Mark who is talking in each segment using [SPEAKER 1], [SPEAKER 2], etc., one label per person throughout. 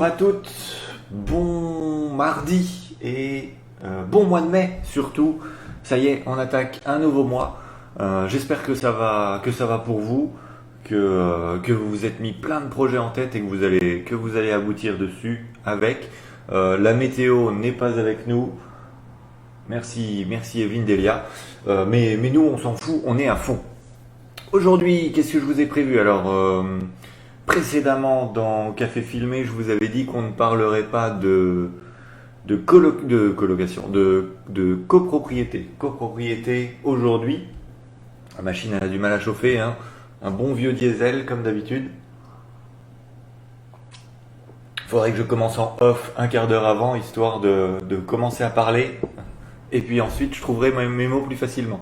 [SPEAKER 1] Bonjour à toutes, bon mardi et bon mois de mai surtout. Ça y est, on attaque un nouveau mois. J'espère que ça va pour vous, que vous vous êtes mis plein de projets en tête et que vous allez aboutir dessus avec. La météo n'est pas avec nous. Merci Evelyne Delia. Mais nous, on s'en fout, on est à fond. Aujourd'hui, qu'est-ce que je vous ai prévu? Précédemment dans Café Filmé, je vous avais dit qu'on ne parlerait pas de colocation, de copropriété. Copropriété aujourd'hui, la machine a du mal à chauffer, hein. Un bon vieux diesel comme d'habitude. Faudrait que je commence en off un quart d'heure avant, histoire de commencer à parler. Et puis ensuite, je trouverai mes mots plus facilement.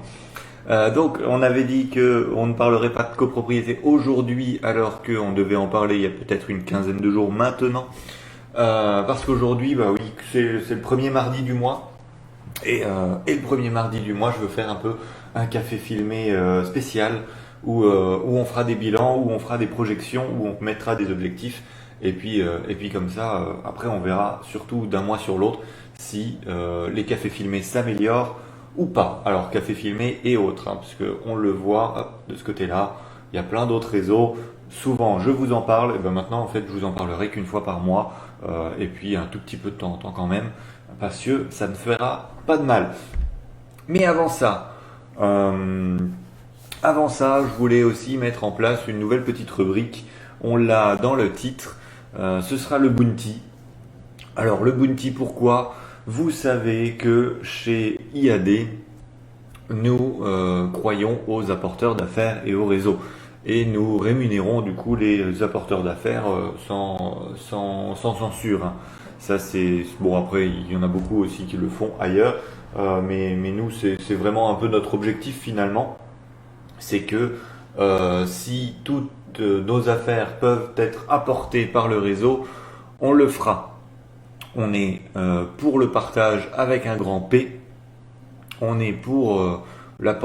[SPEAKER 1] Donc, on avait dit qu'on ne parlerait pas de copropriété aujourd'hui, alors qu'on devait en parler il y a peut-être une quinzaine de jours maintenant. Parce qu'aujourd'hui, bah oui, c'est le premier mardi du mois. Et le premier mardi du mois, je veux faire un peu un café filmé spécial où on fera des bilans, où on fera des projections, où on mettra des objectifs. Et puis comme ça, après, on verra surtout d'un mois sur l'autre si les cafés filmés s'améliorent ou pas. Alors café filmé et autres, hein, parce qu'on le voit hop, de ce côté-là, il y a plein d'autres réseaux. Souvent je vous en parle, et ben maintenant en fait je vous en parlerai qu'une fois par mois, et puis un tout petit peu de temps en temps quand même, parce que ça ne fera pas de mal. Mais avant ça, je voulais aussi mettre en place une nouvelle petite rubrique. On l'a dans le titre, ce sera le Bounty. Alors le Bounty, pourquoi? Vous savez que chez IAD, nous croyons aux apporteurs d'affaires et aux réseaux. Et nous rémunérons du coup les apporteurs d'affaires sans censure, hein. Ça c'est bon, après il y en a beaucoup aussi qui le font ailleurs, mais nous c'est vraiment un peu notre objectif finalement. C'est que si toutes nos affaires peuvent être apportées par le réseau, on le fera. On est pour le partage avec un grand P. On est pour la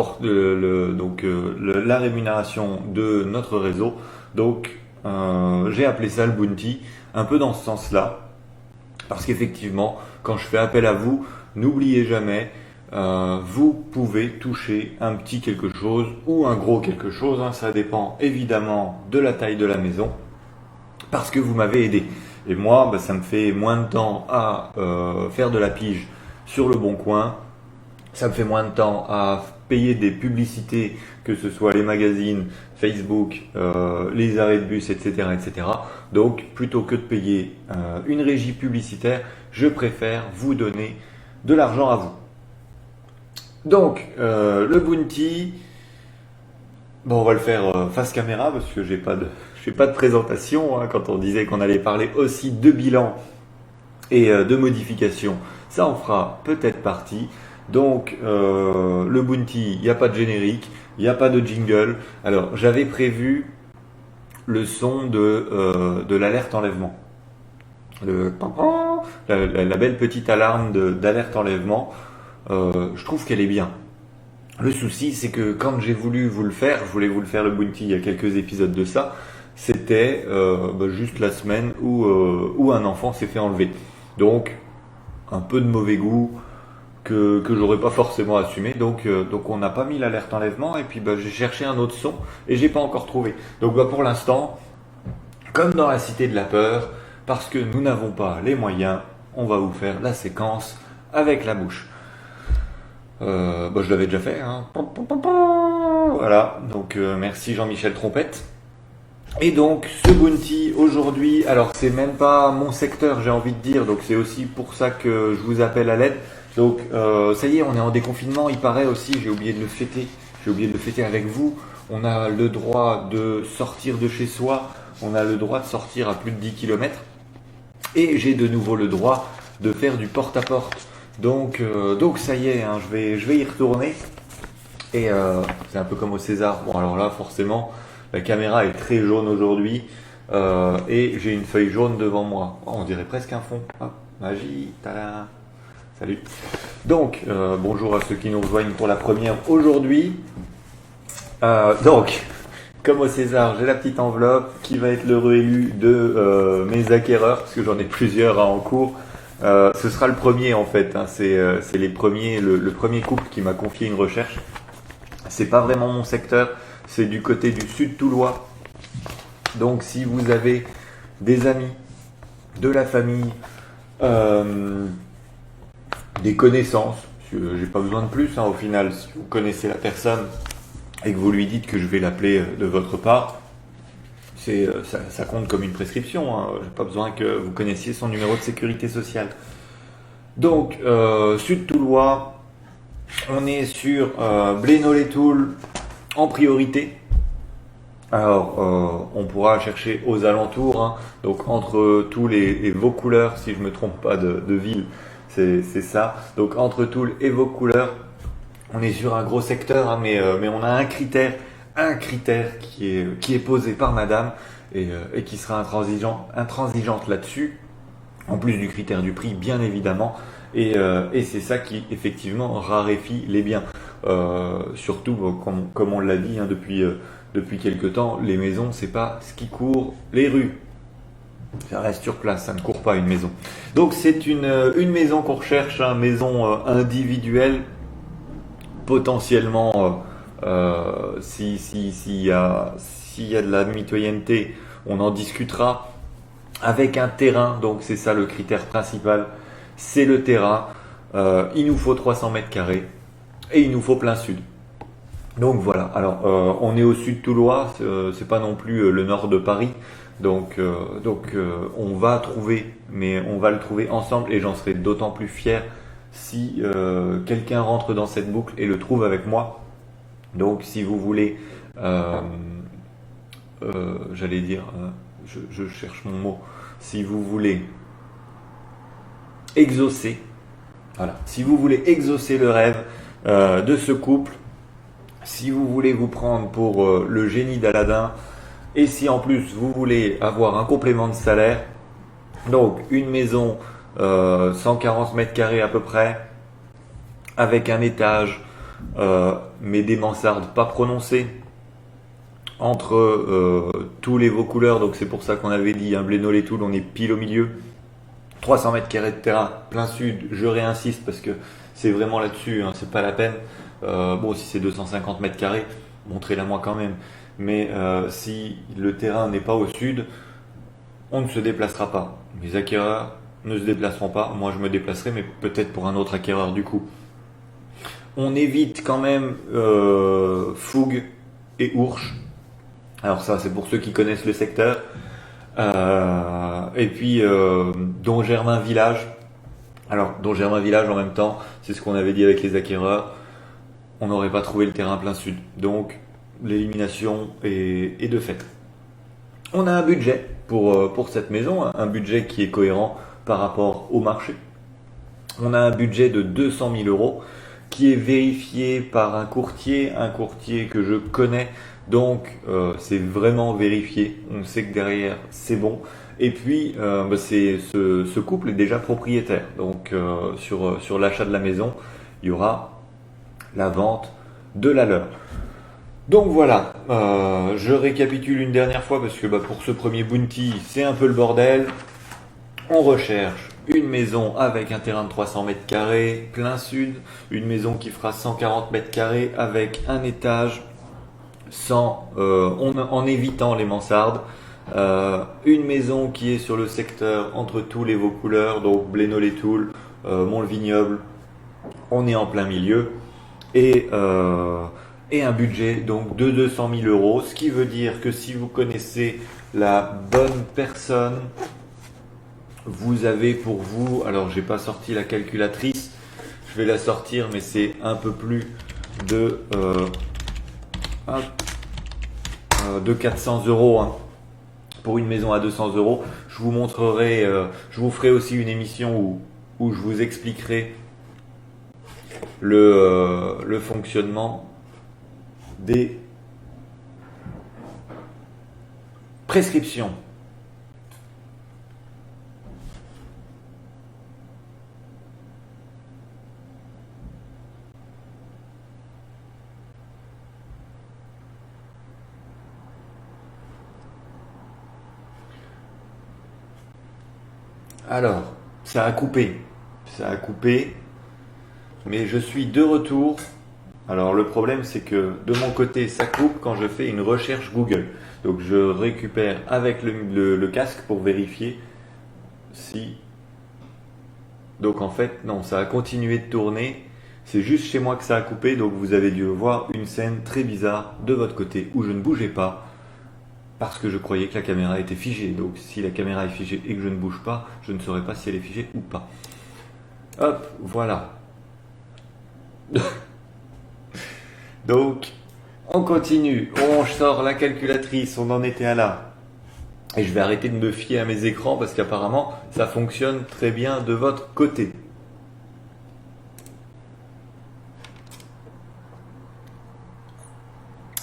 [SPEAKER 1] rémunération de notre réseau. Donc j'ai appelé ça le Bounty, un peu dans ce sens-là. Parce qu'effectivement, quand je fais appel à vous, n'oubliez jamais, vous pouvez toucher un petit quelque chose ou un gros quelque chose, hein. Ça dépend évidemment de la taille de la maison. Parce que vous m'avez aidé. Et moi, ça me fait moins de temps à faire de la pige sur le bon coin. Ça me fait moins de temps à payer des publicités, que ce soit les magazines, Facebook, les arrêts de bus, etc., etc. Donc, plutôt que de payer une régie publicitaire, je préfère vous donner de l'argent à vous. Donc, le Bounty, bon, on va le faire face caméra parce que j'ai pas de présentation, hein, quand on disait qu'on allait parler aussi de bilan et de modification. Ça en fera peut-être partie. Donc le Bounty, il n'y a pas de générique, il n'y a pas de jingle. Alors j'avais prévu le son de l'alerte enlèvement. La belle petite alarme d'alerte enlèvement. Je trouve qu'elle est bien. Le souci, c'est que quand j'ai voulu vous le faire, je voulais vous le faire le Bounty il y a quelques épisodes de ça, c'était juste la semaine où un enfant s'est fait enlever. Donc, un peu de mauvais goût que j'aurais pas forcément assumé. Donc on n'a pas mis l'alerte enlèvement et puis j'ai cherché un autre son et j'ai pas encore trouvé. Donc pour l'instant, comme dans la Cité de la Peur, parce que nous n'avons pas les moyens, on va vous faire la séquence avec la bouche. Je l'avais déjà fait, hein. Voilà, donc merci Jean-Michel Trompette. Et donc ce Bounty aujourd'hui, alors c'est même pas mon secteur, j'ai envie de dire, donc c'est aussi pour ça que je vous appelle à l'aide. Donc ça y est, on est en déconfinement, il paraît aussi, j'ai oublié de le fêter avec vous. On a le droit de sortir de chez soi, on a le droit de sortir à plus de 10 km et j'ai de nouveau le droit de faire du porte-à-porte. Donc ça y est, hein, je vais y retourner. Et c'est un peu comme au César. Bon, alors là, forcément, la caméra est très jaune aujourd'hui et j'ai une feuille jaune devant moi. Oh, on dirait presque un fond. Hop, magie, tada. Salut. Donc, bonjour à ceux qui nous rejoignent pour la première aujourd'hui. Donc, comme au César, j'ai la petite enveloppe qui va être l'heureux élu de mes acquéreurs, parce que j'en ai plusieurs en cours. Ce sera le premier en fait, hein. C'est les premiers, le premier couple qui m'a confié une recherche. C'est pas vraiment mon secteur, c'est du côté du sud toulois. Donc si vous avez des amis, de la famille, euh, des connaissances, j'ai pas besoin de plus au final, si vous connaissez la personne et que vous lui dites que je vais l'appeler de votre part, ça compte comme une prescription, hein. J'ai pas besoin que vous connaissiez son numéro de sécurité sociale. Donc, Sud Toulois, on est sur Blénod-les-Toules en priorité. Alors, on pourra chercher aux alentours, hein. Donc entre Toul et Vaucouleurs, si je me trompe pas de ville, c'est ça. Donc entre Toul et Vaucouleurs, on est sur un gros secteur, hein, mais on a un critère qui est posé par Madame et qui sera intransigeante là-dessus, en plus du critère du prix, bien évidemment. Et c'est ça qui effectivement raréfie les biens. Surtout, comme on l'a dit, hein, depuis quelque temps, les maisons, c'est pas ce qui court les rues. Ça reste sur place, ça ne court pas une maison. Donc c'est une maison qu'on recherche, une maison individuelle, potentiellement, s'il y a de la mitoyenneté, on en discutera, avec un terrain, donc c'est ça le critère principal, c'est le terrain. Il nous faut 300 mètres carrés et il nous faut plein sud. Donc voilà, alors on est au sud toulois, c'est pas non plus le nord de Paris, donc on va trouver, mais on va le trouver ensemble et j'en serai d'autant plus fier si quelqu'un rentre dans cette boucle et le trouve avec moi. Donc si vous voulez, j'allais dire, je cherche mon mot, si vous voulez exaucer, voilà, si vous voulez exaucer le rêve de ce couple, si vous voulez vous prendre pour le génie d'Aladin, et si en plus vous voulez avoir un complément de salaire, donc une maison 140 mètres carrés à peu près, avec un étage, mais des mansardes pas prononcées, entre tous les Vaucouleurs, donc c'est pour ça qu'on avait dit, Blénod-les-Toules, on est pile au milieu. 300 mètres carrés de terrain, plein sud, je réinsiste parce que c'est vraiment là-dessus, hein, c'est pas la peine. Bon, si c'est 250 mètres carrés, montrez-la moi quand même. Mais si le terrain n'est pas au sud, on ne se déplacera pas. Les acquéreurs ne se déplaceront pas. Moi, je me déplacerai, mais peut-être pour un autre acquéreur du coup. On évite quand même Fougue et Ourche. Alors ça, c'est pour ceux qui connaissent le secteur. Et puis Don Germain Village. Alors Don Germain Village en même temps, c'est ce qu'on avait dit avec les acquéreurs. On n'aurait pas trouvé le terrain plein sud. Donc l'élimination est de fait. On a un budget pour cette maison, un budget qui est cohérent par rapport au marché. On a un budget de 200 000 euros qui est vérifié par un courtier que je connais. Donc c'est vraiment vérifié. On sait que derrière c'est bon. Et puis ce couple est déjà propriétaire. Donc sur l'achat de la maison, il y aura la vente de la leur. Donc voilà, je récapitule une dernière fois parce que pour ce premier bounty, c'est un peu le bordel. On recherche une maison avec un terrain de 300 mètres carrés, plein sud, une maison qui fera 140 mètres carrés avec un étage en évitant les mansardes. Une maison qui est sur le secteur entre Toul et Vaucouleurs, donc Blénod-les-Toules, Mont-le-Vignoble, on est en plein milieu. Et un budget donc de 200 000 euros, ce qui veut dire que si vous connaissez la bonne personne, vous avez pour vous, alors j'ai pas sorti la calculatrice, je vais la sortir, mais c'est un peu plus de 400 euros, hein, pour une maison à 200 euros. Je vous montrerai, je vous ferai aussi une émission où je vous expliquerai le fonctionnement des prescriptions. Alors, ça a coupé. Ça a coupé. Mais je suis de retour. Alors le problème c'est que de mon côté ça coupe quand je fais une recherche Google. Donc je récupère avec le casque pour vérifier si... Donc en fait non, ça a continué de tourner. C'est juste chez moi que ça a coupé. Donc vous avez dû voir une scène très bizarre de votre côté où je ne bougeais pas. Parce que je croyais que la caméra était figée. Donc si la caméra est figée et que je ne bouge pas, je ne saurais pas si elle est figée ou pas. Hop, voilà. Donc, on continue. On sort la calculatrice, on en était à là. Et je vais arrêter de me fier à mes écrans parce qu'apparemment, ça fonctionne très bien de votre côté.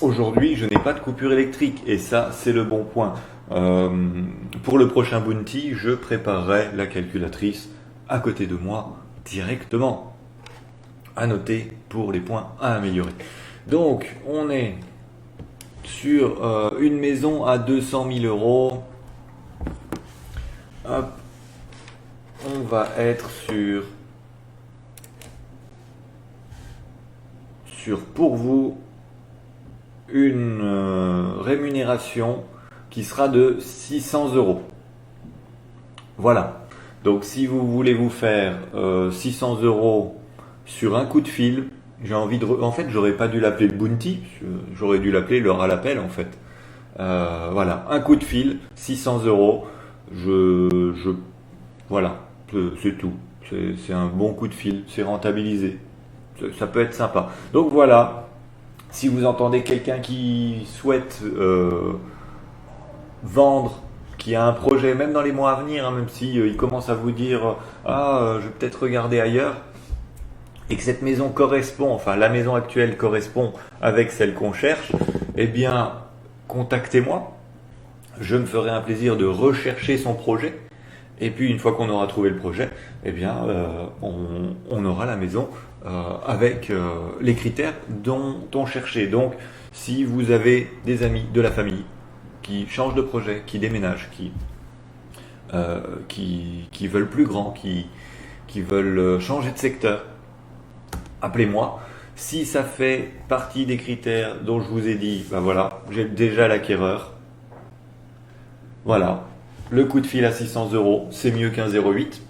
[SPEAKER 1] Aujourd'hui, je n'ai pas de coupure électrique et ça, c'est le bon point. Pour le prochain Bounty, je préparerai la calculatrice à côté de moi directement. À noter pour les points à améliorer. Donc, on est sur une maison à 200 000 euros. Hop. On va être sur pour vous une rémunération qui sera de 600 euros. Voilà. Donc, si vous voulez vous faire 600 euros sur un coup de fil, j'ai envie de... En fait, j'aurais pas dû l'appeler le Bounty, j'aurais dû l'appeler l'heure à l'appel en fait. Voilà, un coup de fil, 600 euros, voilà, c'est tout. C'est un bon coup de fil, c'est rentabilisé. Ça peut être sympa. Donc voilà, si vous entendez quelqu'un qui souhaite vendre, qui a un projet, même dans les mois à venir, hein, même si il commence à vous dire je vais peut-être regarder ailleurs, et que cette maison correspond, enfin la maison actuelle correspond avec celle qu'on cherche, eh bien contactez-moi. Je me ferai un plaisir de rechercher son projet. Et puis une fois qu'on aura trouvé le projet, eh bien on aura la maison avec les critères dont on cherchait. Donc si vous avez des amis, de la famille qui changent de projet, qui déménagent, qui veulent plus grand, qui veulent changer de secteur, appelez-moi. Si ça fait partie des critères dont je vous ai dit, ben voilà, j'ai déjà l'acquéreur. Voilà, le coup de fil à 600 euros, c'est mieux qu'un 0,8.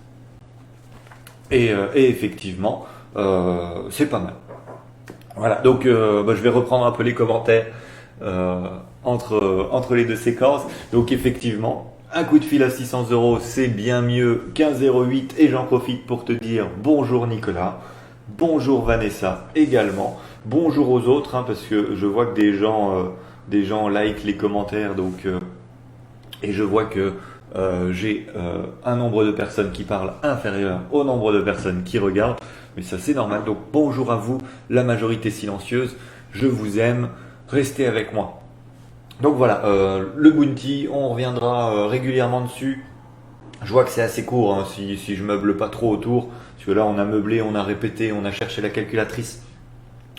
[SPEAKER 1] Et effectivement, c'est pas mal. Voilà, donc je vais reprendre un peu les commentaires entre les deux séquences. Donc effectivement, un coup de fil à 600 euros, c'est bien mieux qu'un 0,8. Et j'en profite pour te dire bonjour Nicolas. Bonjour Vanessa également. Bonjour aux autres, hein, parce que je vois que des gens like les commentaires, donc et je vois que j'ai un nombre de personnes qui parlent inférieur au nombre de personnes qui regardent. Mais ça c'est normal. Donc bonjour à vous, la majorité silencieuse. Je vous aime. Restez avec moi. Donc voilà, le Bounty, on reviendra régulièrement dessus. Je vois que c'est assez court, hein, si je meuble pas trop autour. Parce que là, on a meublé, on a répété, on a cherché la calculatrice.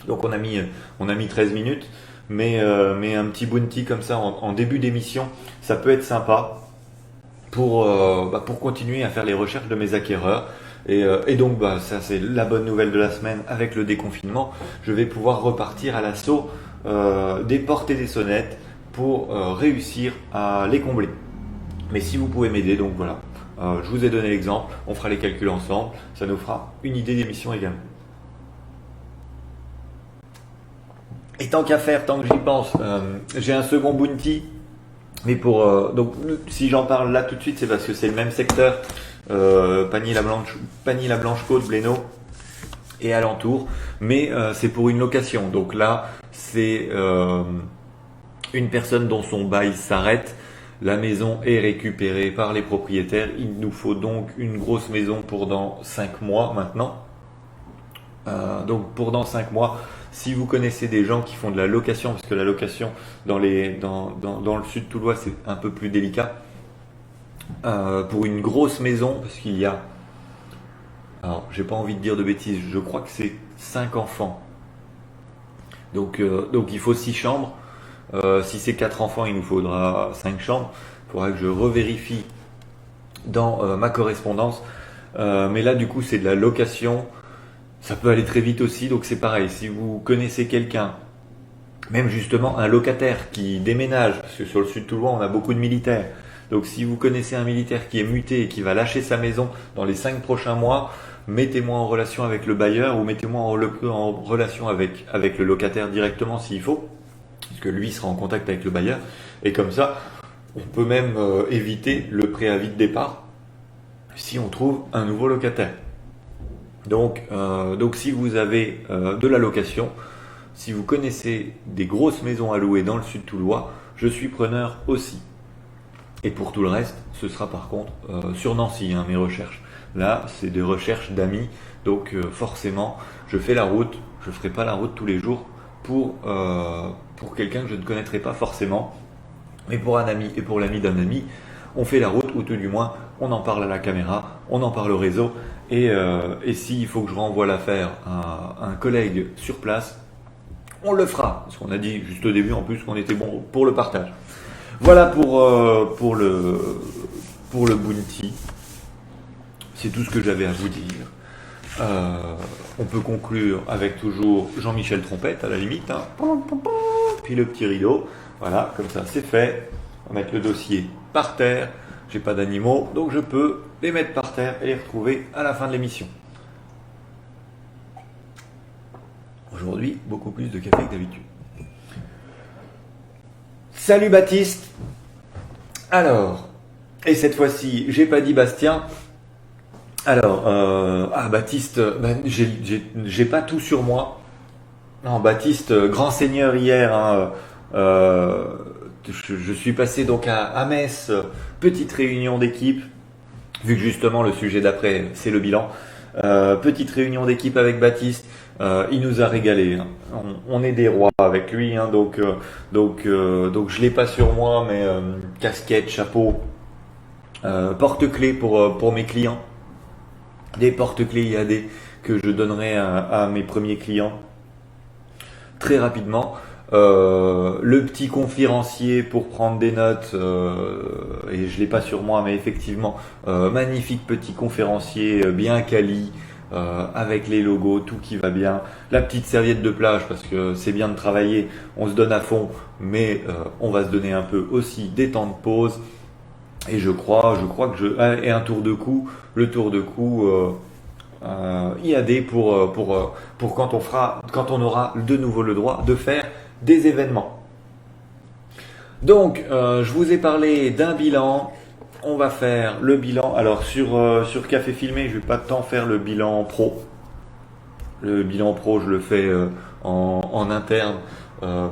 [SPEAKER 1] Donc on a mis 13 minutes. Mais un petit Bounty comme ça en début d'émission, ça peut être sympa pour continuer à faire les recherches de mes acquéreurs. Et donc ça c'est la bonne nouvelle de la semaine avec le déconfinement. Je vais pouvoir repartir à l'assaut des portes et des sonnettes pour réussir à les combler. Mais si vous pouvez m'aider, donc voilà. Je vous ai donné l'exemple, on fera les calculs ensemble, ça nous fera une idée d'émission également. Et tant qu'à faire, tant que j'y pense, j'ai un second Bounty, mais donc si j'en parle là tout de suite, c'est parce que c'est le même secteur, Pagny-la-Blanche-Côte, Blénaud et alentour, mais c'est pour une location. Donc là, c'est une personne dont son bail s'arrête. La maison est récupérée par les propriétaires. Il nous faut donc une grosse maison pour dans 5 mois maintenant. Donc pour dans 5 mois, si vous connaissez des gens qui font de la location, parce que la location dans le sud toulois c'est un peu plus délicat, pour une grosse maison, parce qu'il y a, alors j'ai pas envie de dire de bêtises, je crois que c'est 5 enfants. Donc il faut 6 chambres. Si c'est 4 enfants, il nous faudra 5 chambres. Il faudra que je revérifie dans ma correspondance. Mais là, du coup, c'est de la location. Ça peut aller très vite aussi, donc c'est pareil. Si vous connaissez quelqu'un, même justement un locataire qui déménage, parce que sur le sud toulouan, on a beaucoup de militaires. Donc si vous connaissez un militaire qui est muté et qui va lâcher sa maison dans les 5 prochains mois, mettez-moi en relation avec le bailleur ou mettez-moi en relation avec le locataire directement s'il faut, puisque lui sera en contact avec le bailleur. Et comme ça, on peut même éviter le préavis de départ si on trouve un nouveau locataire. Donc si vous avez de la location, si vous connaissez des grosses maisons à louer dans le sud toulois, je suis preneur aussi. Et pour tout le reste, ce sera par contre sur Nancy, hein, mes recherches. Là, c'est des recherches d'amis, donc forcément, je fais la route. Je ne ferai pas la route tous les jours pour quelqu'un que je ne connaîtrai pas forcément. Mais pour un ami et pour l'ami d'un ami, on fait la route, ou tout du moins, on en parle à la caméra, on en parle au réseau. Et s'il faut que je renvoie l'affaire à un collègue sur place, on le fera. Parce qu'on a dit juste au début en plus qu'on était bon pour le partage. Voilà pour le bounty. C'est tout ce que j'avais à vous dire. On peut conclure avec toujours Jean-Michel Trompette à la limite. Hein. Puis le petit rideau. Voilà, comme ça c'est fait. On va mettre le dossier par terre. J'ai pas d'animaux, donc je peux les mettre par terre et les retrouver à la fin de l'émission. Aujourd'hui, beaucoup plus de café que d'habitude. Salut Baptiste. Alors, et cette fois-ci, j'ai pas dit Bastien. Alors, Baptiste, j'ai pas tout sur moi. Non, Baptiste, grand seigneur hier. Hein, je suis passé donc à Metz, petite réunion d'équipe, vu que justement le sujet d'après c'est le bilan. Petite réunion d'équipe avec Baptiste. Il nous a régalé. Hein. On est des rois avec lui, hein, donc je l'ai pas sur moi, mais casquette, chapeau, porte-clés pour mes clients, des porte-clés IAD que je donnerai à mes premiers clients très rapidement. Le petit conférencier pour prendre des notes, et je l'ai pas sur moi, mais effectivement, magnifique petit conférencier bien quali. Avec les logos, tout qui va bien. La petite serviette de plage parce que c'est bien de travailler, on se donne à fond, mais on va se donner un peu aussi des temps de pause. Et je crois que et un tour de cou, le tour de cou IAD pour quand on aura de nouveau le droit de faire des événements. Donc, je vous ai parlé d'un bilan. On va faire le bilan. Alors sur Café Filmé, je vais pas tant faire le bilan pro. Le bilan pro, je le fais en interne,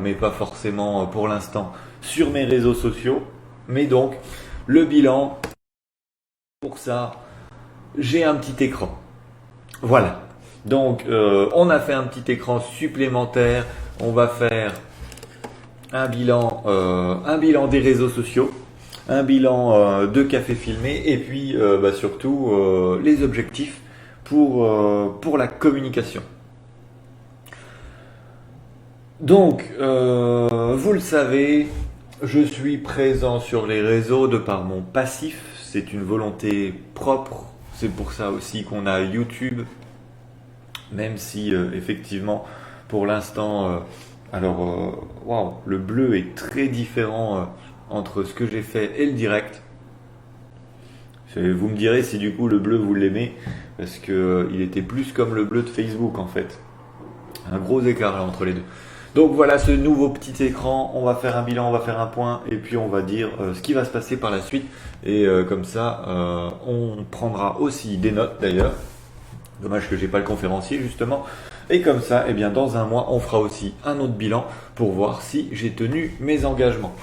[SPEAKER 1] mais pas forcément pour l'instant sur mes réseaux sociaux. Mais donc, le bilan, pour ça, j'ai un petit écran. Voilà. Donc, on a fait un petit écran supplémentaire. On va faire un bilan des réseaux sociaux. Un bilan de Café Filmé et puis surtout les objectifs pour la communication. Donc, vous le savez, je suis présent sur les réseaux de par mon passif. C'est une volonté propre. C'est pour ça aussi qu'on a YouTube. Même si effectivement, pour l'instant, le bleu est très différent entre ce que j'ai fait et le direct. Vous me direz si du coup le bleu vous l'aimez, parce que il était plus comme le bleu de Facebook en fait. Un gros écart là entre les deux. Donc voilà ce nouveau petit écran, on va faire un bilan, on va faire un point et puis on va dire ce qui va se passer par la suite. Et comme ça, on prendra aussi des notes d'ailleurs. Dommage que j'ai pas le conférencier justement. Et comme ça, eh bien dans un mois, on fera aussi un autre bilan pour voir si j'ai tenu mes engagements.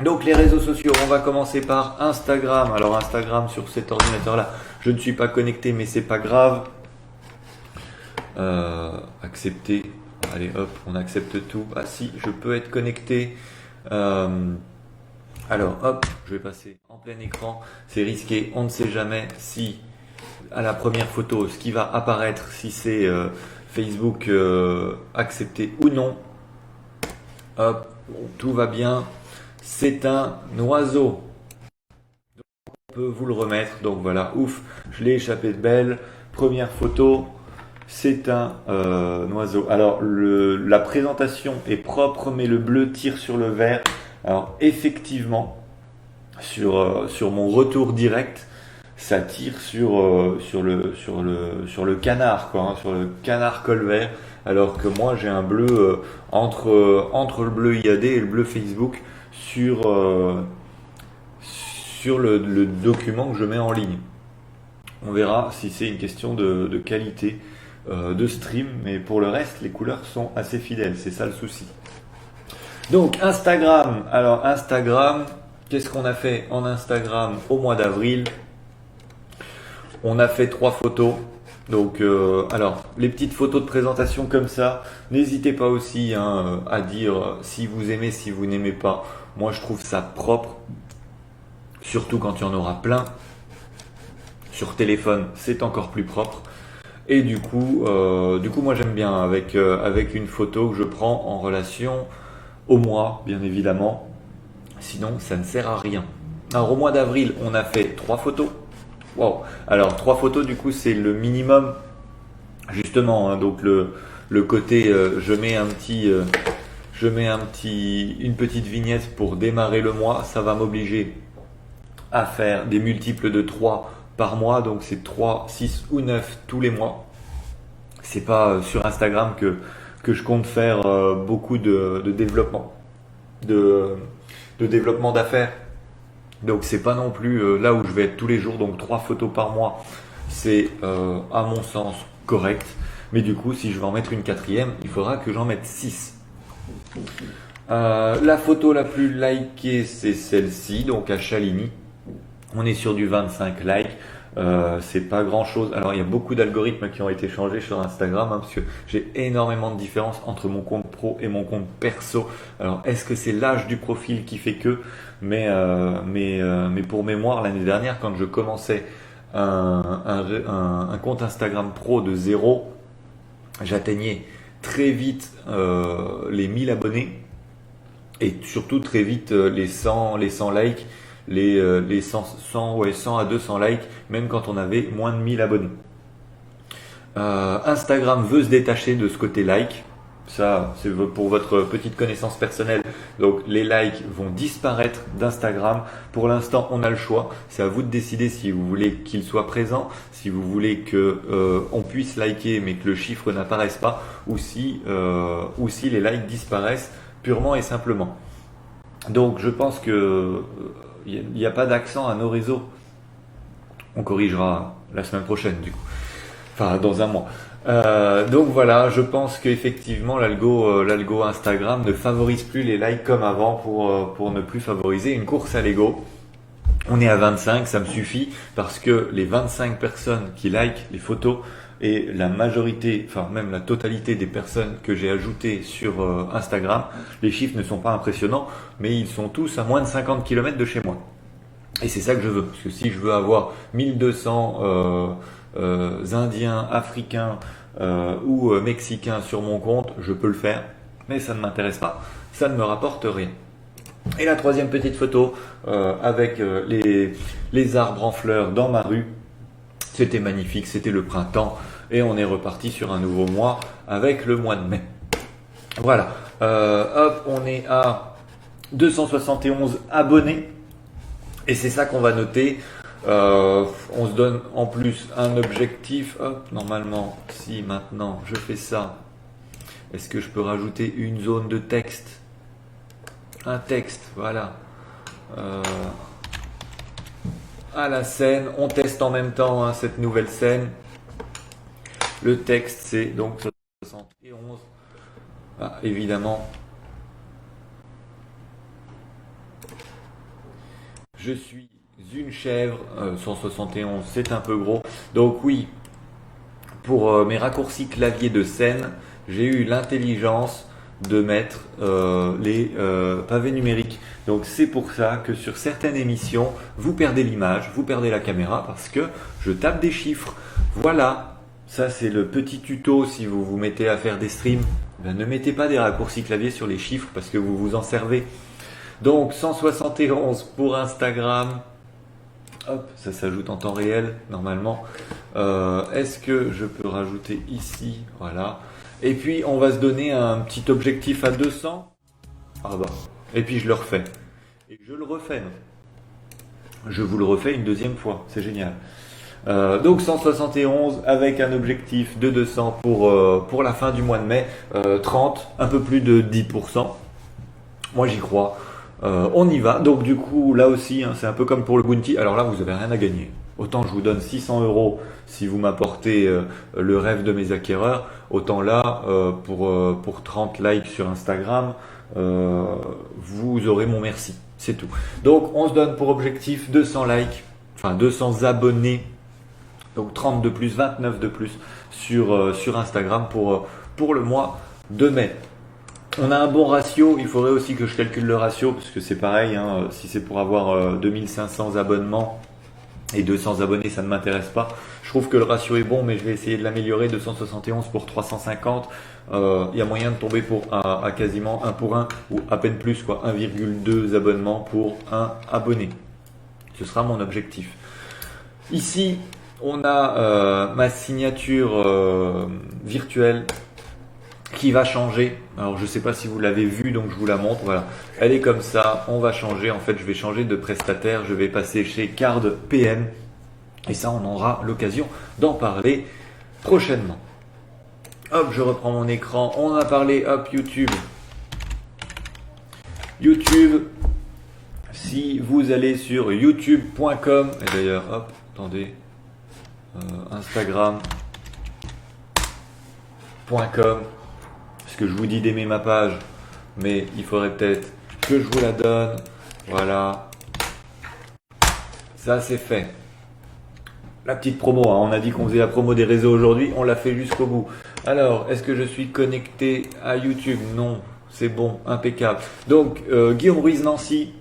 [SPEAKER 1] Donc les réseaux sociaux, on va commencer par Instagram. Alors Instagram sur cet ordinateur là, je ne suis pas connecté mais c'est pas grave. Accepter. Allez hop, on accepte tout. Ah si, je peux être connecté. Alors hop, je vais passer en plein écran. C'est risqué, on ne sait jamais si à la première photo ce qui va apparaître, si c'est Facebook accepté ou non. Hop, bon, tout va bien. C'est un oiseau. Donc, peut vous le remettre. Donc voilà, ouf, je l'ai échappé de belle. Première photo, c'est un oiseau. Alors la présentation est propre, mais le bleu tire sur le vert. Alors effectivement, sur mon retour direct, ça tire sur le canard, quoi, hein, sur le canard col vert. Alors que moi j'ai un bleu entre le bleu IAD et le bleu Facebook sur le document que je mets en ligne. On verra si c'est une question de qualité de stream, mais pour le reste, les couleurs sont assez fidèles, c'est ça le souci. Donc Instagram, alors Instagram, qu'est-ce qu'on a fait en Instagram au mois d'avril? On a fait 3 photos. Donc alors les petites photos de présentation comme ça, n'hésitez pas aussi hein, à dire si vous aimez, si vous n'aimez pas. Moi je trouve ça propre, surtout quand il y en aura plein. Sur téléphone, c'est encore plus propre. Et du coup moi j'aime bien avec une photo que je prends en relation au mois, bien évidemment. Sinon, ça ne sert à rien. Alors au mois d'avril, on a fait 3 photos. Wow. Alors 3 photos, du coup, c'est le minimum. Justement, hein, donc le côté, je mets une petite vignette pour démarrer le mois. Ça va m'obliger à faire des multiples de 3 par mois, donc c'est 3, 6 ou 9 tous les mois. C'est pas sur Instagram que je compte faire beaucoup de développement, de développement d'affaires. Donc c'est pas non plus là où je vais être tous les jours, donc 3 photos par mois, c'est à mon sens correct. Mais du coup, si je veux en mettre une quatrième, il faudra que j'en mette 6. La photo la plus likée, c'est celle-ci, donc à Chaligny. On est sur du 25 likes. C'est pas grand chose. Alors il y a beaucoup d'algorithmes qui ont été changés sur Instagram hein, parce que j'ai énormément de différences entre mon compte pro et mon compte perso. Alors est-ce que c'est l'âge du profil qui fait que mais pour mémoire, l'année dernière quand je commençais un compte Instagram pro de 0, j'atteignais très vite les 1000 abonnés et surtout très vite les 100 likes, les 100 à 200 likes, même quand on avait moins de 1000 abonnés. Instagram veut se détacher de ce côté like. Ça, c'est pour votre petite connaissance personnelle. Donc, les likes vont disparaître d'Instagram. Pour l'instant, on a le choix. C'est à vous de décider si vous voulez qu'ils soient présents, si vous voulez que on puisse liker mais que le chiffre n'apparaisse pas, ou si les likes disparaissent purement et simplement. Donc, je pense que il n'y a pas d'accent à nos réseaux. On corrigera la semaine prochaine, du coup. Enfin, dans un mois. Donc voilà, je pense qu'effectivement l'algo Instagram ne favorise plus les likes comme avant pour ne plus favoriser une course à l'ego. On est à 25, ça me suffit parce que les 25 personnes qui likent les photos et la majorité, enfin même la totalité des personnes que j'ai ajoutées sur Instagram, les chiffres ne sont pas impressionnants, mais ils sont tous à moins de 50 km de chez moi. Et c'est ça que je veux, parce que si je veux avoir 1200 Indiens, Africains ou Mexicains sur mon compte, je peux le faire, mais ça ne m'intéresse pas, ça ne me rapporte rien. Et la troisième petite photo avec les arbres en fleurs dans ma rue, c'était magnifique, c'était le printemps et on est reparti sur un nouveau mois avec le mois de mai. Voilà, hop, on est à 271 abonnés et c'est ça qu'on va noter. On se donne en plus un objectif. Hop, normalement, si maintenant je fais ça, est-ce que je peux rajouter une zone de texte? Un texte, voilà. À la scène, on teste en même temps hein, cette nouvelle scène. Le texte, c'est donc 71. Ah, évidemment. Je suis une chèvre, 171 c'est un peu gros. Donc oui, pour mes raccourcis clavier de scène, j'ai eu l'intelligence de mettre les pavés numériques. Donc c'est pour ça que sur certaines émissions, vous perdez l'image, vous perdez la caméra parce que je tape des chiffres. Voilà, ça c'est le petit tuto si vous vous mettez à faire des streams. Ben, ne mettez pas des raccourcis clavier sur les chiffres parce que vous vous en servez. Donc 171 pour Instagram. Hop, ça s'ajoute en temps réel normalement. Est-ce que je peux rajouter ici? Voilà. Et puis on va se donner un petit objectif à 200. Ah bah. Et puis je le refais. Et je le refais. Je vous le refais une deuxième fois. C'est génial. Donc 171 avec un objectif de 200 pour la fin du mois de mai. 30, un peu plus de 10%. Moi j'y crois. On y va. Donc du coup là aussi hein, c'est un peu comme pour le bounty. Alors là vous avez rien à gagner. Autant je vous donne 600 euros si vous m'apportez le rêve de mes acquéreurs. Autant là pour 30 likes sur Instagram vous aurez mon merci. C'est tout. Donc on se donne pour objectif 200 likes, enfin 200 abonnés. Donc 30 de plus, 29 de plus sur Instagram pour le mois de mai. On a un bon ratio, il faudrait aussi que je calcule le ratio parce que c'est pareil, hein, si c'est pour avoir 2500 abonnements et 200 abonnés, ça ne m'intéresse pas. Je trouve que le ratio est bon, mais je vais essayer de l'améliorer. 271 pour 350, il y a moyen de tomber à quasiment 1 pour 1 ou à peine plus, quoi, 1,2 abonnements pour un abonné. Ce sera mon objectif. Ici, on a ma signature virtuelle qui va changer. Alors je ne sais pas si vous l'avez vu, donc je vous la montre. Voilà, elle est comme ça. On va changer. En fait, je vais changer de prestataire. Je vais passer chez Card PM. Et ça, on aura l'occasion d'en parler prochainement. Hop, je reprends mon écran. On a parlé, hop, YouTube. YouTube, si vous allez sur youtube.com, et d'ailleurs, hop, attendez, Instagram.com, parce que je vous dis d'aimer ma page, mais il faudrait peut-être que je vous la donne. Voilà, ça c'est fait. La petite promo, hein. On a dit qu'on faisait la promo des réseaux aujourd'hui, on l'a fait jusqu'au bout. Alors, est-ce que je suis connecté à YouTube? Non, c'est bon, impeccable. Donc, Guillaume Ruiz Nancy,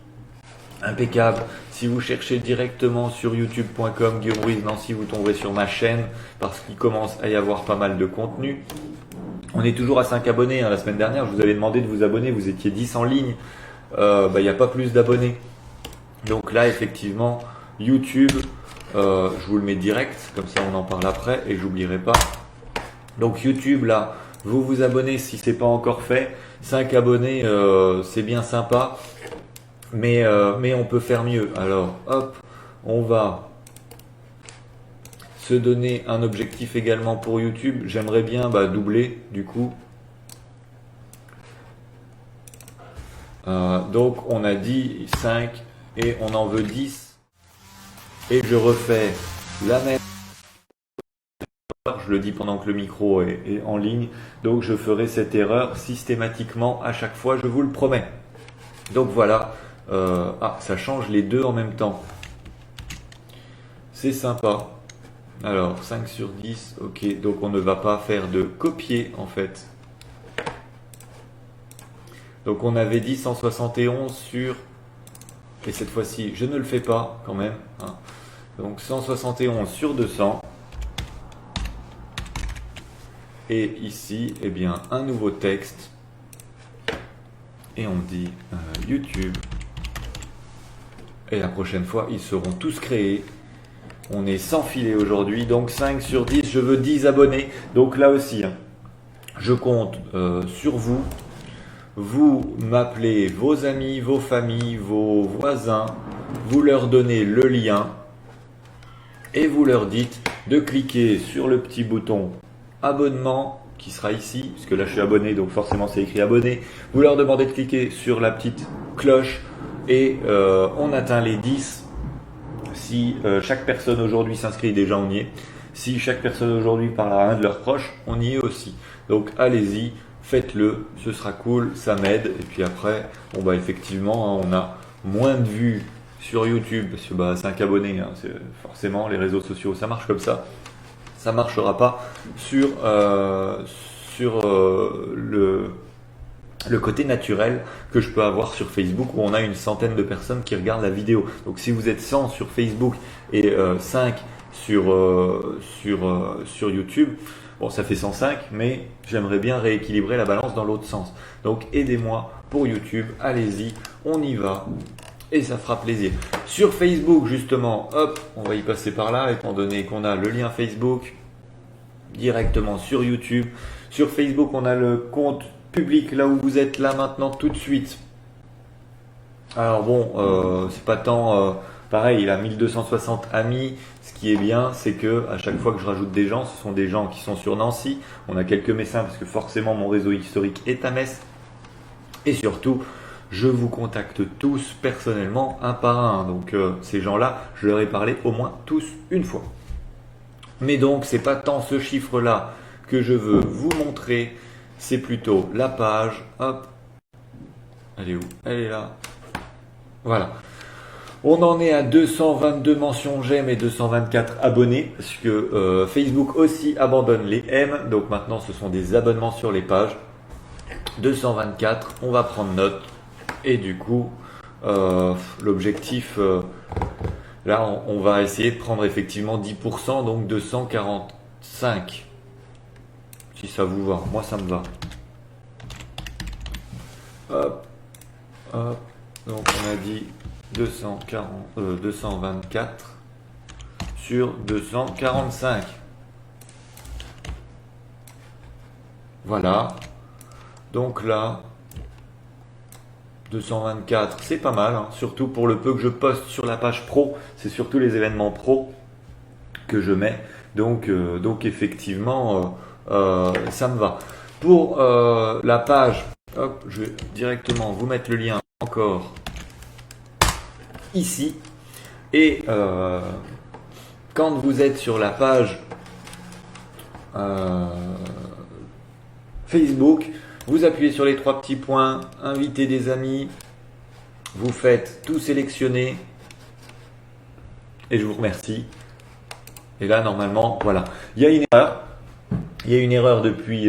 [SPEAKER 1] impeccable. Si vous cherchez directement sur youtube.com Guillaume Ruiz Nancy, vous tomberez sur ma chaîne parce qu'il commence à y avoir pas mal de contenu. On est toujours à 5 abonnés. Hein. La semaine dernière, je vous avais demandé de vous abonner. Vous étiez 10 en ligne. Il n'y a pas plus d'abonnés. Donc là, effectivement, YouTube, je vous le mets direct. Comme ça, on en parle après et j'oublierai pas. Donc YouTube, là, vous vous abonnez si c'est pas encore fait. 5 abonnés, c'est bien sympa. Mais on peut faire mieux. Alors, hop, on va se donner un objectif également pour YouTube. J'aimerais bien doubler du coup. Donc, on a dit 5 et on en veut 10. Et je refais la même. Je le dis pendant que le micro est en ligne. Donc, je ferai cette erreur systématiquement à chaque fois, je vous le promets. Donc, voilà. Ça change les deux en même temps. C'est sympa. Alors 5 sur 10, ok, donc on ne va pas faire de copier en fait. Donc on avait dit 171 sur, et cette fois-ci je ne le fais pas quand même, hein. Donc 171 sur 200. Et ici, eh bien, un nouveau texte. Et on dit YouTube. Et la prochaine fois, ils seront tous créés. On est sans filet aujourd'hui, donc 5 sur 10, je veux 10 abonnés. Donc là aussi, hein, je compte sur vous. Vous m'appelez vos amis, vos familles, vos voisins. Vous leur donnez le lien. Et vous leur dites de cliquer sur le petit bouton abonnement qui sera ici. Puisque là je suis abonné, donc forcément c'est écrit abonné. Vous leur demandez de cliquer sur la petite cloche. Et on atteint les 10. Si chaque personne aujourd'hui s'inscrit, déjà on y est. Si chaque personne aujourd'hui parle à un de leurs proches, on y est aussi. Donc allez-y, faites-le, ce sera cool, ça m'aide. Et puis après, effectivement, hein, on a moins de vues sur YouTube, parce que 5 abonnés, hein, c'est forcément les réseaux sociaux, ça marche comme ça. Ça ne marchera pas sur le côté naturel que je peux avoir sur Facebook où on a une centaine de personnes qui regardent la vidéo. Donc si vous êtes 100 sur Facebook et 5 sur YouTube, bon ça fait 105, mais j'aimerais bien rééquilibrer la balance dans l'autre sens. Donc aidez-moi pour YouTube, allez-y, on y va. et ça fera plaisir. Sur Facebook, justement, hop, on va y passer par là, étant donné qu'on a le lien Facebook directement sur YouTube. Sur Facebook, on a le compte public, là où vous êtes là maintenant tout de suite. Alors bon, c'est pas tant... pareil, il a 1260 amis. Ce qui est bien, c'est que à chaque fois que je rajoute des gens, ce sont des gens qui sont sur Nancy. On a quelques Messins parce que forcément mon réseau historique est à Metz. Et surtout, je vous contacte tous personnellement, un par un. Donc ces gens-là, je leur ai parlé au moins tous une fois. Mais donc, c'est pas tant ce chiffre-là que je veux vous montrer, c'est plutôt la page. Hop, elle est où? Elle est là. Voilà. On en est à 222 mentions j'aime et 224 abonnés, parce que Facebook aussi abandonne les M, donc maintenant ce sont des abonnements sur les pages. 224, on va prendre note, et du coup, l'objectif, là on va essayer de prendre effectivement 10%, donc 245. Si ça vous va, moi ça me va. Hop, hop, donc on a dit 224 sur 245. Voilà. Donc là, 224, c'est pas mal, hein, surtout pour le peu que je poste sur la page pro. C'est surtout les événements pro que je mets. Donc effectivement, ça me va. Pour la page, hop, je vais directement vous mettre le lien encore ici. Et quand vous êtes sur la page Facebook, vous appuyez sur les trois petits points, inviter des amis, vous faites tout sélectionner et je vous remercie. Et là, normalement, voilà. Il y a une erreur. Il y a une erreur depuis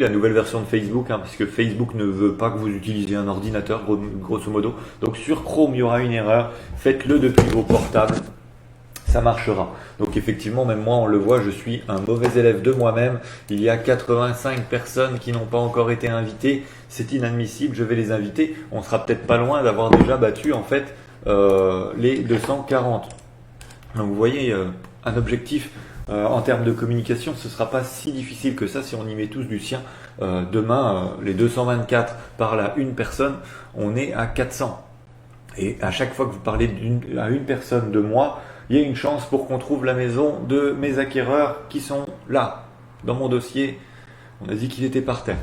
[SPEAKER 1] la nouvelle version de Facebook, hein, parce que Facebook ne veut pas que vous utilisiez un ordinateur, grosso modo. Donc sur Chrome, il y aura une erreur. Faites-le depuis vos portables. Ça marchera. Donc effectivement, même moi, on le voit, je suis un mauvais élève de moi-même. Il y a 85 personnes qui n'ont pas encore été invitées. C'est inadmissible, je vais les inviter. On sera peut-être pas loin d'avoir déjà battu en fait les 240. Donc vous voyez, un objectif en termes de communication, ce ne sera pas si difficile que ça si on y met tous du sien. Demain, les 224 parlent à une personne, on est à 400. Et à chaque fois que vous parlez à une personne de moi, il y a une chance pour qu'on trouve la maison de mes acquéreurs qui sont là, dans mon dossier. On a dit qu'il était par terre.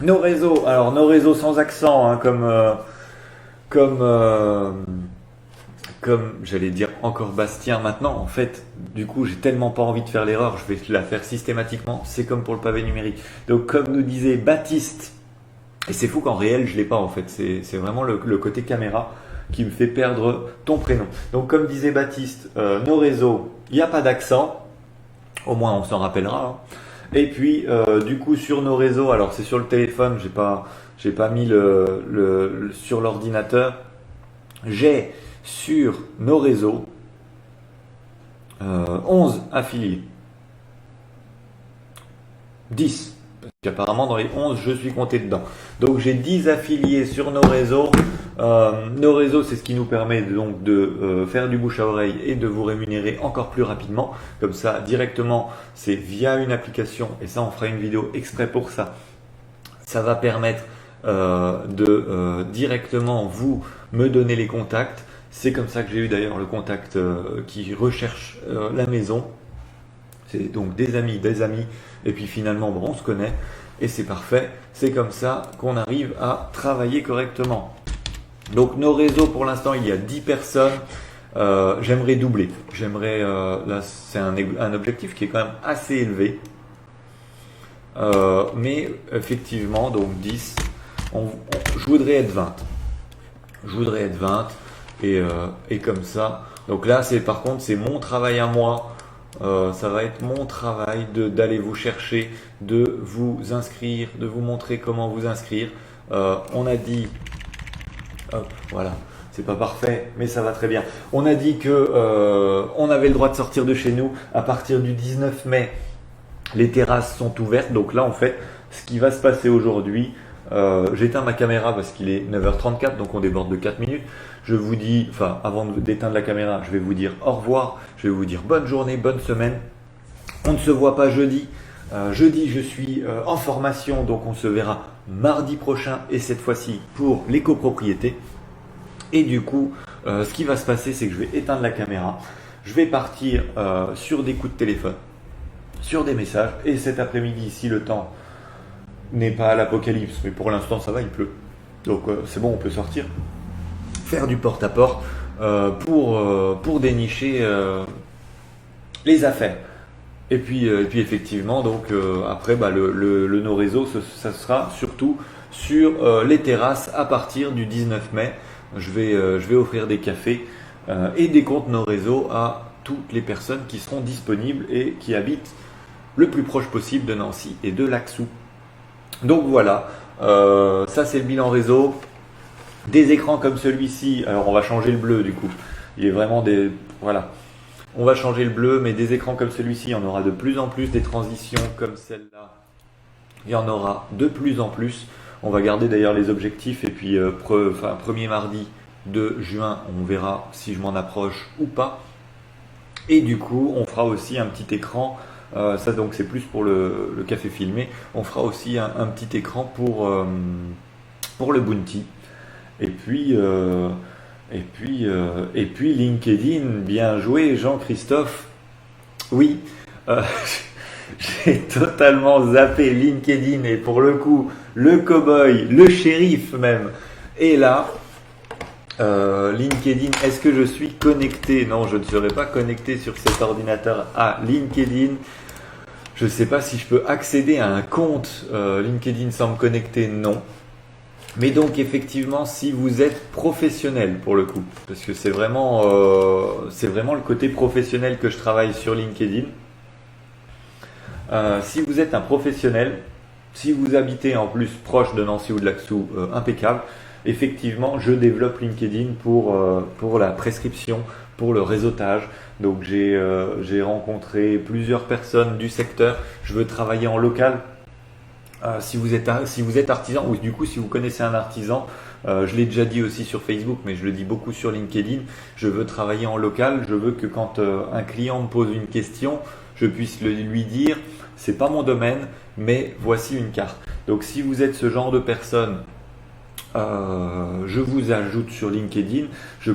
[SPEAKER 1] Nos réseaux, alors nos réseaux sans accent, hein, comme j'allais dire encore Bastien maintenant, en fait, du coup, j'ai tellement pas envie de faire l'erreur, je vais la faire systématiquement. C'est comme pour le pavé numérique. Donc, comme nous disait Baptiste, et c'est fou qu'en réel, je l'ai pas en fait, c'est vraiment le côté caméra qui me fait perdre ton prénom. Donc comme disait Baptiste, nos réseaux, il n'y a pas d'accent, au moins on s'en rappellera. Hein. Et puis du coup sur nos réseaux, alors c'est sur le téléphone, j'ai pas mis sur l'ordinateur, j'ai sur nos réseaux 11 affiliés. 10. Parce qu'apparemment dans les 11, je suis compté dedans. Donc j'ai 10 affiliés sur nos réseaux. Nos réseaux, c'est ce qui nous permet donc de faire du bouche à oreille et de vous rémunérer encore plus rapidement. Comme ça, directement, c'est via une application. Et ça, on fera une vidéo exprès pour ça. Ça va permettre de directement vous me donner les contacts. C'est comme ça que j'ai eu d'ailleurs le contact qui recherche la maison. C'est donc des amis, et puis finalement, bon, on se connaît, et c'est parfait. C'est comme ça qu'on arrive à travailler correctement. Donc nos réseaux, pour l'instant, il y a 10 personnes. J'aimerais doubler. Là, c'est un objectif qui est quand même assez élevé. Mais effectivement, donc 10, je voudrais être 20. Je voudrais être 20, et comme ça. Donc là, par contre, c'est mon travail à moi. Ça va être mon travail d'aller vous chercher, de vous inscrire, de vous montrer comment vous inscrire. On a dit, hop, voilà, c'est pas parfait, mais ça va très bien. On a dit que on avait le droit de sortir de chez nous à partir du 19 mai. Les terrasses sont ouvertes, donc là en fait, ce qui va se passer aujourd'hui, J'éteins ma caméra parce qu'il est 9h34, donc on déborde de 4 minutes. Je vous dis, enfin avant d'éteindre la caméra, je vais vous dire au revoir, je vais vous dire bonne journée, bonne semaine. On ne se voit pas jeudi. Jeudi, je suis en formation, donc on se verra mardi prochain et cette fois-ci pour les copropriétés. Et du coup, ce qui va se passer, c'est que je vais éteindre la caméra. Je vais partir sur des coups de téléphone, sur des messages. Et cet après-midi, si le temps n'est pas à l'apocalypse, mais pour l'instant ça va, il pleut. Donc c'est bon, on peut sortir. Faire du porte-à-porte pour dénicher les affaires. Et puis effectivement, donc après, nos réseaux, ça sera surtout sur les terrasses à partir du 19 mai. Je vais offrir des cafés et des comptes nos réseaux à toutes les personnes qui seront disponibles et qui habitent le plus proche possible de Nancy et de Laxou. Donc voilà, ça c'est le bilan réseau. Des écrans comme celui-ci, alors on va changer le bleu du coup. Il est vraiment des... Voilà. On va changer le bleu, mais des écrans comme celui-ci, il y en aura de plus en plus, des transitions comme celle-là. Il y en aura de plus en plus. On va garder d'ailleurs les objectifs et puis premier mardi de juin, on verra si je m'en approche ou pas. Et du coup, on fera aussi un petit écran. Ça donc c'est plus pour le café filmé. On fera aussi un petit écran pour le Bounty. Et puis LinkedIn, bien joué Jean-Christophe. Oui, j'ai totalement zappé LinkedIn et pour le coup, le cow-boy, le shérif même, est là. LinkedIn, est-ce que je suis connecté? Non, je ne serai pas connecté sur cet ordinateur à LinkedIn. Je ne sais pas si je peux accéder à un compte LinkedIn sans me connecter, non. Mais donc effectivement, si vous êtes professionnel pour le coup, parce que c'est vraiment le côté professionnel que je travaille sur LinkedIn. Si vous êtes un professionnel, si vous habitez en plus proche de Nancy ou de Laxou, impeccable. Effectivement, je développe LinkedIn pour la prescription, pour le réseautage. Donc j'ai rencontré plusieurs personnes du secteur. Je veux travailler en local. Si vous êtes artisan, ou du coup si vous connaissez un artisan, je l'ai déjà dit aussi sur Facebook, mais je le dis beaucoup sur LinkedIn, je veux travailler en local, je veux que quand un client me pose une question, je puisse lui dire, c'est pas mon domaine, mais voici une carte. Donc si vous êtes ce genre de personne, je vous ajoute sur LinkedIn, je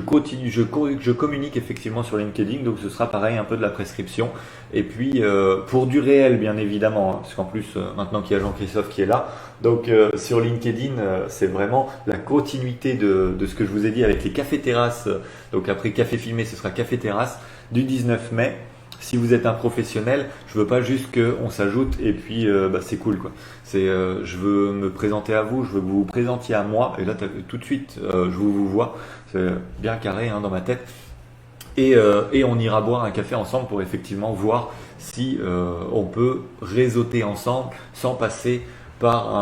[SPEAKER 1] communique effectivement sur LinkedIn, donc ce sera pareil un peu de la prescription et puis pour du réel bien évidemment, hein, parce qu'en plus maintenant qu'il y a Jean-Christophe qui est là, donc sur LinkedIn c'est vraiment la continuité de ce que je vous ai dit avec les cafés terrasses, donc après café filmé ce sera café terrasse du 19 mai. Si vous êtes un professionnel, je veux pas juste qu'on s'ajoute et puis c'est cool quoi. Je veux me présenter à vous, je veux que vous vous présentiez à moi et là tout de suite je vous vois, c'est bien carré hein, dans ma tête et on ira boire un café ensemble pour effectivement voir si on peut réseauter ensemble sans passer par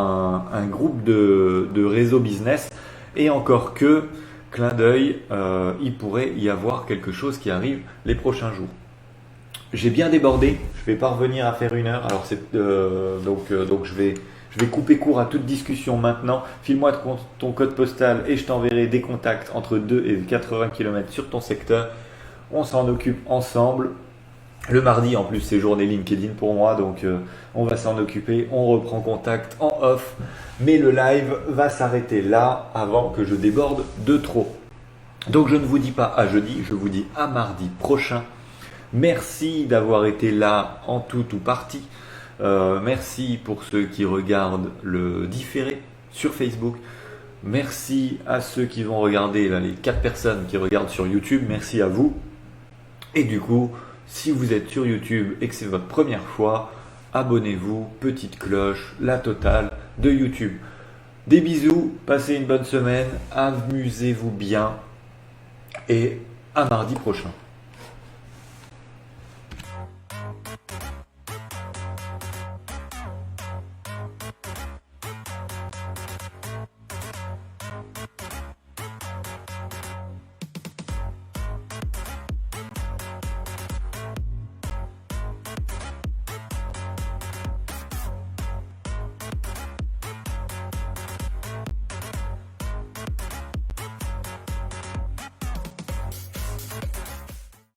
[SPEAKER 1] un groupe de réseau business et encore que clin d'œil, il pourrait y avoir quelque chose qui arrive les prochains jours. J'ai bien débordé, je vais pas revenir à faire 1 heure, alors donc je vais couper court à toute discussion maintenant. File-moi ton code postal et je t'enverrai des contacts entre 2 et 80 km sur ton secteur. On s'en occupe ensemble. Le mardi en plus c'est journée LinkedIn pour moi, donc on va s'en occuper, on reprend contact en off. Mais le live va s'arrêter là avant que je déborde de trop. Donc je ne vous dis pas à jeudi, je vous dis à mardi prochain. Merci d'avoir été là en tout ou partie. Merci pour ceux qui regardent le différé sur Facebook. Merci à ceux qui vont regarder, là, les 4 personnes qui regardent sur YouTube. Merci à vous. Et du coup, si vous êtes sur YouTube et que c'est votre première fois, abonnez-vous, petite cloche, la totale de YouTube. Des bisous, passez une bonne semaine, amusez-vous bien et à mardi prochain.